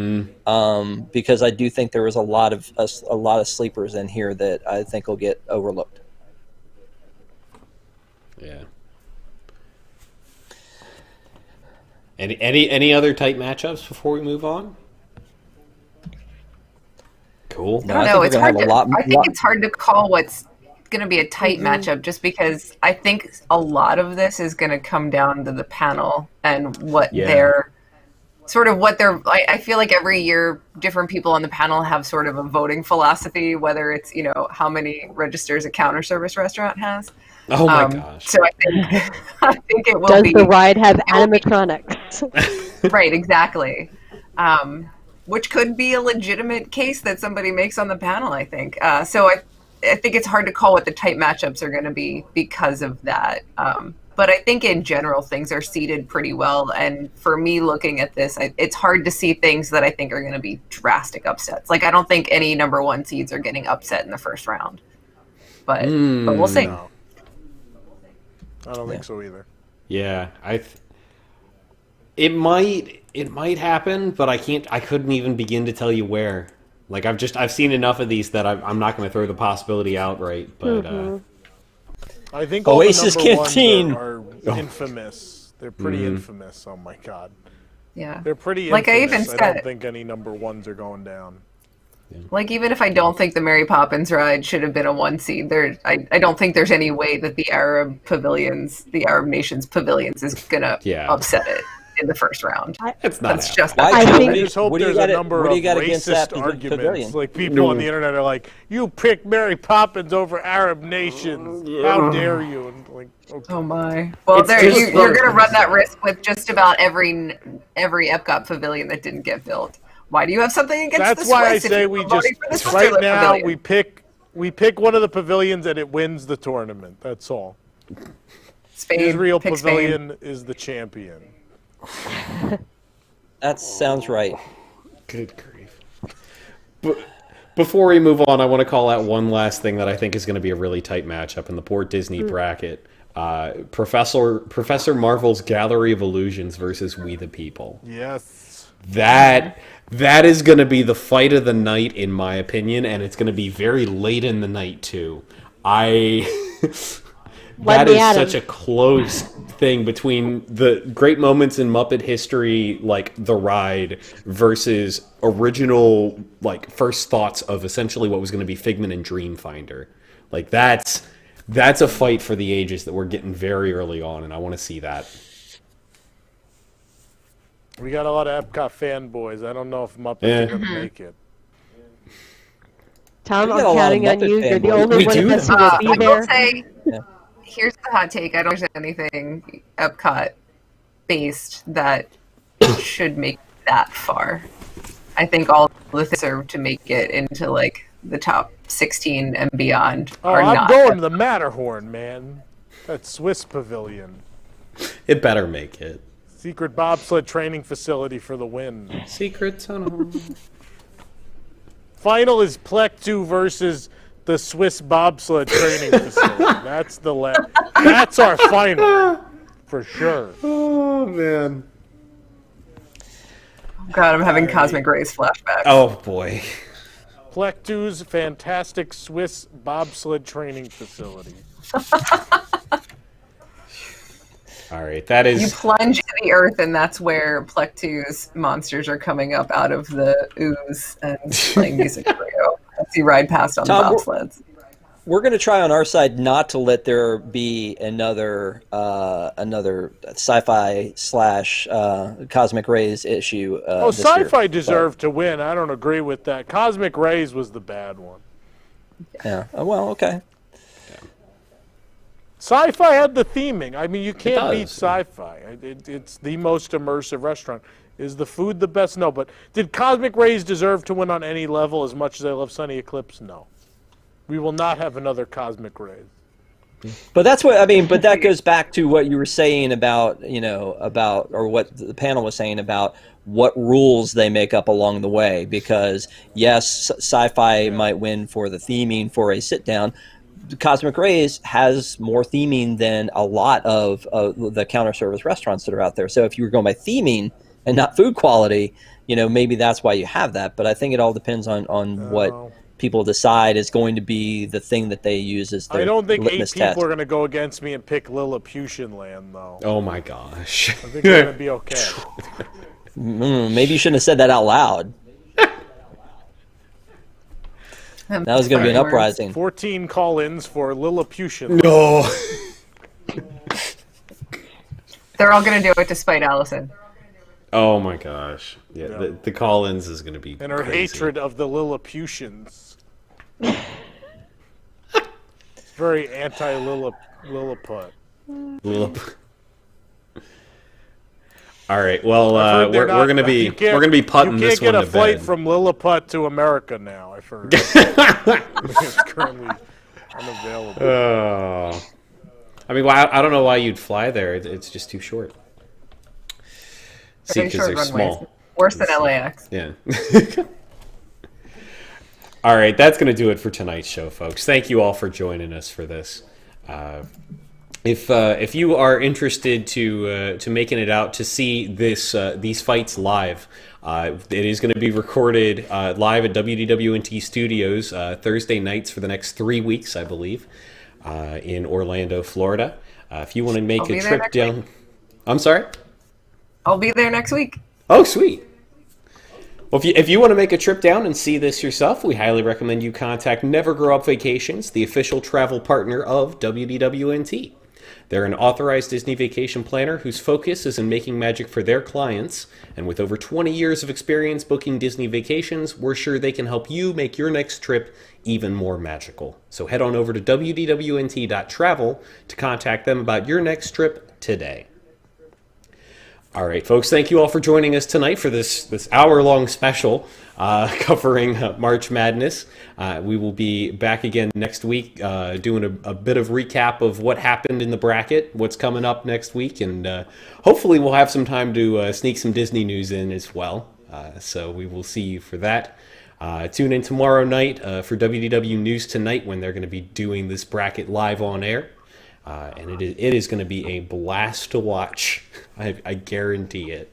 because I do think there was a lot of sleepers in here that I think will get overlooked. Yeah. Any other tight matchups before we move on? Cool. I don't know. It's hard I think it's hard to call what's going to be a tight matchup, just because I think a lot of this is going to come down to the panel and what they're I feel like every year different people on the panel have sort of a voting philosophy, whether it's how many registers a counter service restaurant has. Oh my gosh! So I think it will Does be. the ride have animatronics? Right, exactly. Which could be a legitimate case that somebody makes on the panel, I think. So I think it's hard to call what the tight matchups are going to be because of that. But I think in general things are seeded pretty well. And for me, looking at this, it's hard to see things that I think are going to be drastic upsets. Like I don't think any number one seeds are getting upset in the first round. But we'll see. No. I don't think so either. Yeah, it might happen, but I couldn't even begin to tell you where. Like I've seen enough of these that I'm not going to throw the possibility outright. But I think all Oasis the number Canteen ones are infamous. They're pretty infamous. Oh my god. Yeah. They're pretty Like infamous. I even said, I don't think any number ones are going down. Like, even if I don't think the Mary Poppins ride should have been a 1 seed, I don't think there's any way that the Arab nations pavilions is going to upset it in the first round. It's not. That's just. I just hope there's a number of racist arguments. Like people on the internet are like, "You pick Mary Poppins over Arab nations. How dare you?" And like, okay. Oh my! Well, you're going to run that risk with just about every Epcot pavilion that didn't get built. Why do you have something against the Swiss? That's why I say we just right now pavilion? we pick one of the pavilions and it wins the tournament. That's all. Spain. Israel pavilion is the champion. That sounds right. Good grief. But before we move on, I want to call out one last thing that I think is going to be a really tight matchup in the poor Disney bracket. Professor Marvel's Gallery of Illusions versus We the People. Yes. That is going to be the fight of the night, in my opinion, and it's going to be very late in the night, too. That is such a close thing between the great moments in Muppet history, like the ride, versus original, like, first thoughts of essentially what was going to be Figment and Dreamfinder. Like, that's a fight for the ages that we're getting very early on, and I want to see that. We got a lot of Epcot fanboys. I don't know if Muppets are going to make it. Tom, I'm counting on you. You're the only one that's going to be there. I will say, here's the hot take. I don't think there's anything Epcot-based that should make that far. I think all the things are to make it into, like, the top 16 and beyond are not. I'm going to the Matterhorn, man. That Swiss pavilion. It better make it. Secret bobsled training facility for the win. Secret tunnel. Final is Plek2 versus the Swiss bobsled training facility. That's our final for sure. Oh man. God, I'm having Cosmic Rays flashbacks. Oh boy. Plek2's fantastic Swiss bobsled training facility. All right, that is. You plunge the earth, and that's where Plectu's monsters are coming up out of the ooze and playing music for you as you ride past on Tom, the bobsleds. We're going to try on our side not to let there be another sci-fi / cosmic rays issue. This sci-fi year. deserved to win. I don't agree with that. Cosmic Rays was the bad one. Yeah. Oh, well, okay. Sci-fi had the theming. I mean, you can't does, beat yeah. sci-fi. It's the most immersive restaurant. Is the food the best? No. But did Cosmic Rays deserve to win on any level as much as I love Sunny Eclipse? No. We will not have another Cosmic Rays. But that's what I mean. But that goes back to what you were saying about or what the panel was saying about what rules they make up along the way. Because yes, sci-fi might win for the theming for a sit-down. Cosmic Rays has more theming than a lot of the counter service restaurants that are out there. So if you were going by theming and not food quality, maybe that's why you have that. But I think it all depends on what people decide is going to be the thing that they use as their I don't think 8 litmus people test. are going to go against me and pick Lilliputian Land, though. Oh my gosh. I think we're going to be okay. Maybe you shouldn't have said that out loud. That was going to be an uprising. 14 call-ins for Lilliputian Land. No. They're all going to do it despite Allison. Oh my gosh. Yeah, the call-ins is going to be And her crazy. hatred of the Lilliputians. Very anti-Lilliput. All right. Well, I've heard we're they're gonna not- be you can't- we're gonna be putting this one You to can't get a flight bed. from Lilliput to America now, I've heard. It's currently unavailable. I mean, well, I don't know why you'd fly there. It's just too short. See, Very because short they're runways. small. Worse than LAX. Yeah. All right, that's going to do it for tonight's show, folks. Thank you all for joining us for this. If you are interested to making it out to see these fights live, it is going to be recorded live at WDWNT Studios Thursday nights for the next 3 weeks, I believe, in Orlando, Florida. If you want to make a trip down, I'm sorry. I'll be there next week. Oh, sweet. Well, if you want to make a trip down and see this yourself, we highly recommend you contact Never Grow Up Vacations, the official travel partner of WDWNT. They're an authorized Disney vacation planner whose focus is in making magic for their clients, and with over 20 years of experience booking Disney vacations, we're sure they can help you make your next trip even more magical. So head on over to WDWNT.travel to contact them about your next trip today. All right, folks, thank you all for joining us tonight for this hour-long special covering March Madness. We will be back again next week doing a bit of recap of what happened in the bracket, what's coming up next week, and hopefully we'll have some time to sneak some Disney news in as well. So we will see you for that. Tune in tomorrow night for WDW News Tonight when they're going to be doing this bracket live on air. And it is going to be a blast to watch. I guarantee it.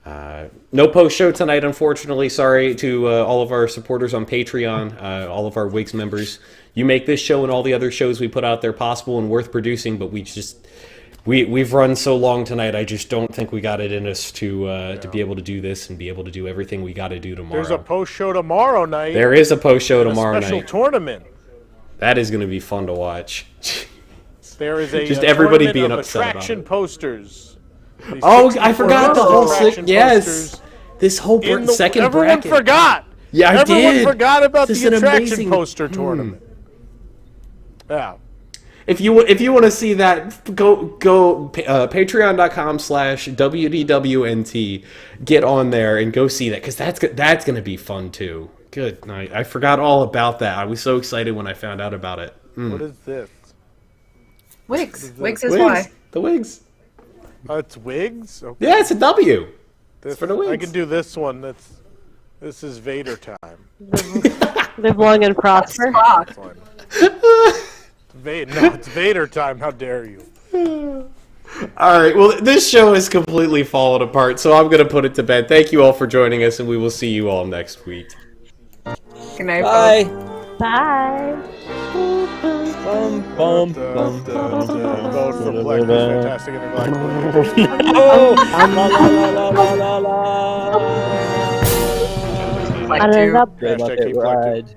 No post-show tonight, unfortunately. Sorry to all of our supporters on Patreon, all of our Wigs members. You make this show and all the other shows we put out there possible and worth producing, but we've run so long tonight, I just don't think we got it in us to be able to do this and be able to do everything we got to do tomorrow. There's a post-show tomorrow night. There is a post-show tomorrow a special night. tournament. That is going to be fun to watch. There is a Just everybody tournament being of upset about attraction it. posters. These Oh, 64 I forgot the whole attraction yes. posters This whole in the- second everyone bracket. forgot. Yeah, I Everyone did. forgot about This the is an attraction amazing- poster tournament. Yeah. If you want to see that, go patreon.com/WDWNT. Get on there and go see that because that's going to be fun too. Good night. I forgot all about that. I was so excited when I found out about it. What is this? Wigs. Wigs is Wigs. why. The Wigs. Oh, it's wigs? Okay. Yeah, it's a W. This, for the wigs. I can do this one. This is Vader time. Live long and prosper. Spock. Fine. It's Vader time. How dare you? All right. Well, this show has completely fallen apart, so I'm going to put it to bed. Thank you all for joining us, and we will see you all next week. Good night. Bye. Bye. Bye. bum, Vote for Black Goose Fantastic and the Black Goose. Oh! La la la la la la la. Like to. Great, my Hashtag keep favorite collecting. ride.